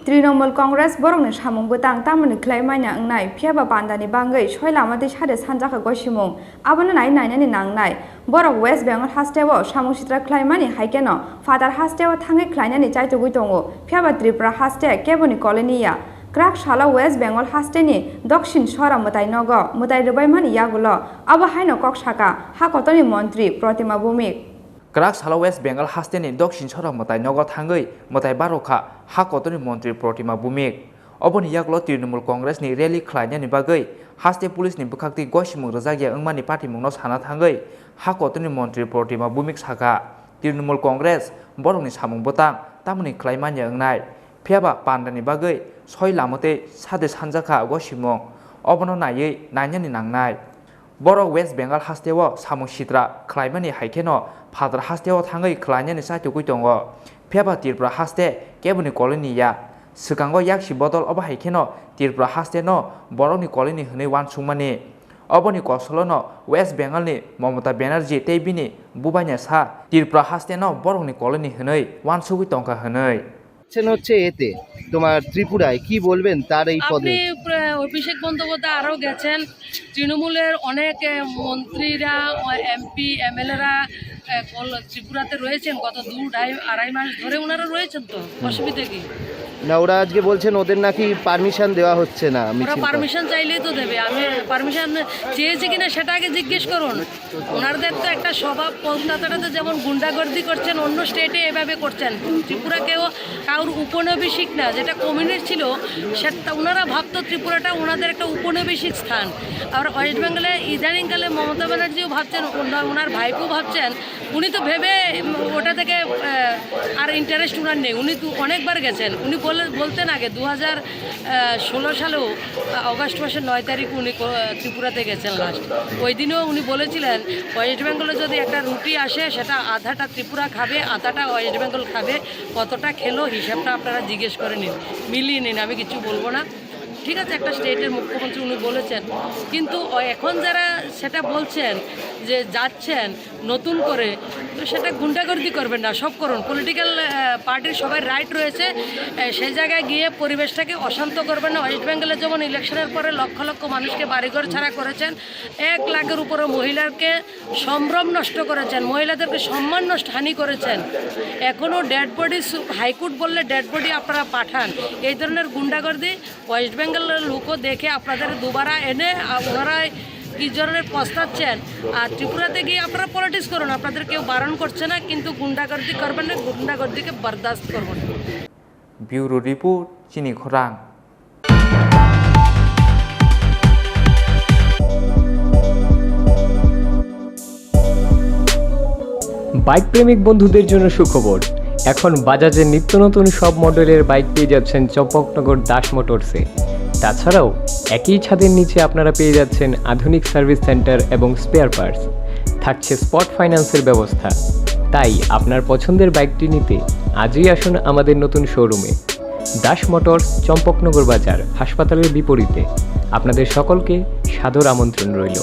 Trinamool Congress borongni samung botang tamoni khlaimanya angnai phiaba bandani bangai soi lamati sade sanjaka gosimung aboni nainani nangnai borok West Bengal hasteo samung sitra khlaimani haikeno father hasteo thangai khlainani chaitogui tongo phiaba Tripura haste keboni koloniya Krak shala West Bengal hasteni dokshin shora mutai nogo mutai rubaimani yagulo abo haino kokshaka hakotoni mantri Pratima Bhumik Krak shala West Bengal hasteni dokshin shora mutai nogo thangai mutai baroka hakotoni mantri Pratima Bhumik oboni yagulo Trinamool Congress ni rally khlainani bagai haste police ni bukhakti gosimung rajagya angmani party mungno sana thangai hakotoni mantri Pratima Bhumik saka Trinamool Congress borongni samung botang tamoni khlaimanya angnai phiaba pandani bagai soi lamote sade sanjaka gosimung obono nayei nanyani nangnai borok West Bengal hasteo samung sitra khlaimani haikeno father hasteo thangai khlainani saitogui tongo phiaba Tripura haste keboni koloniya sikango yakshi bodol obo haikeno Tripura haste no borokni koloni hwnei wansungmani oboni kosolono West Bengal ni Mamata Banerjee teibini bubaina sa Tripura haste no borokni koloni hwnei wansugui tongka hwnei হচ্ছে এতে তোমার ত্রিপুরায় কি বলবেন তার এই পদে আপনি অভিষেক বন্দ্যোপাধ্যায় আরও গেছেন তৃণমূলের অনেক মন্ত্রীরা এমপি এমএলএরা ত্রিপুরাতে রয়েছেন গত আড়াই মাস ধরে ওনারা রয়েছেন তো অসুবিধা কি না ওরা আজকে বলছেন ওদের নাকি পারমিশন দেওয়া হচ্ছে না ওরা পারমিশন চাইলেই তো দেবে আমি পারমিশন চেয়েছি কিনা সেটা আগে জিজ্ঞেস করুন ওনাদের তো একটা স্বভাব কলকাতাতে যেমন গুন্ডাগর্দি করছেন অন্য স্টেটে এভাবে করছেন ত্রিপুরাকেও কারোর উপনিবেশিক না যেটা কমিউনিস্ট ছিল সেটা ওনারা ভাবতো ত্রিপুরাটা ওনাদের একটা উপনিবেশিক স্থান আর ওয়েস্ট বেঙ্গলে ইদানিংকালে মমতা ব্যানার্জিও ভাবছেন ওনার ভাইপো ভাবছেন উনি তো ভেবে ওটা থেকে আর ইন্টারেস্ট ওনার নেই উনি তো অনেকবার গেছেন উনি বলতেন আগে 2016 সালেও অগাস্ট মাসের 9 তারিখ উনি ত্রিপুরাতে গেছেন লাস্ট ওই দিনেও উনি বলেছিলেন ওয়েস্ট বেঙ্গলে যদি একটা রুটি আসে সেটা আধাটা ত্রিপুরা খাবে আধাটা ওয়েস্ট বেঙ্গল খাবে কতটা খেলো হিসাবটা আপনারা জিজ্ঞেস করে নিন মিলিয়ে নিন আমি কিছু বলবো না ঠিক আছে একটা স্টেটের মুখ্যমন্ত্রী উনি বলেছেন কিন্তু এখন যারা সেটা বলছেন যে যাচ্ছেন নতুন করে তো সেটা গুন্ডাগর্দি করবেন না সব করুন পলিটিক্যাল পার্টির সবাই রাইট রয়েছে সেই জায়গায় গিয়ে পরিবেশটাকে অশান্ত করবেন না ওয়েস্ট বেঙ্গলে যেমন ইলেকশনের পরে লক্ষ লক্ষ মানুষকে বাড়িঘর ছাড়া করেছেন 1 লাখের উপরে মহিলাকে সম্ভ্রম নষ্ট করেছেন মহিলাদেরকে সম্মান নষ্ট হানি করেছেন এখনও ডেড বডি হাইকোর্ট বললে ডেড বডি আপনারা পাঠান এই ধরনের গুন্ডাগর্দি ওয়েস্ট বেঙ্গলের লোকও দেখে আপনাদের দুবারা এনে ওনারা কি ধরনের পস্তাচ্ছেন আর ত্রিপুরাতে গিয়ে আপনারা পলিটিক্স করুন আপনাদের কেউ বারণ করছে না কিন্তু গুন্ডাগর্দি করবেন না গুন্ডাগর্দিকে বরদাস্ত করবেন না ব্যুরো রিপোর্ট চিনি খোরাং বাইক প্রেমিক বন্ধুদের জন্য সুখবর এখন বাজাজের নিত্য নতুন সব মডেলের বাইক পেয়ে যাচ্ছেন চম্পকনগর দাস মোটরসে তাছাড়াও একই ছাদের নিচে আপনারা পেয়ে যাচ্ছেন আধুনিক সার্ভিস সেন্টার এবং স্পেয়ার পার্টস থাকছে স্পট ফাইন্যান্সের ব্যবস্থা তাই আপনার পছন্দের বাইকটি নিতে আজই আসুন আমাদের নতুন শোরুমে দাস মোটরস চম্পকনগর বাজার হাসপাতালের বিপরীতে আপনাদের সকলকে সাদর আমন্ত্রণ রইল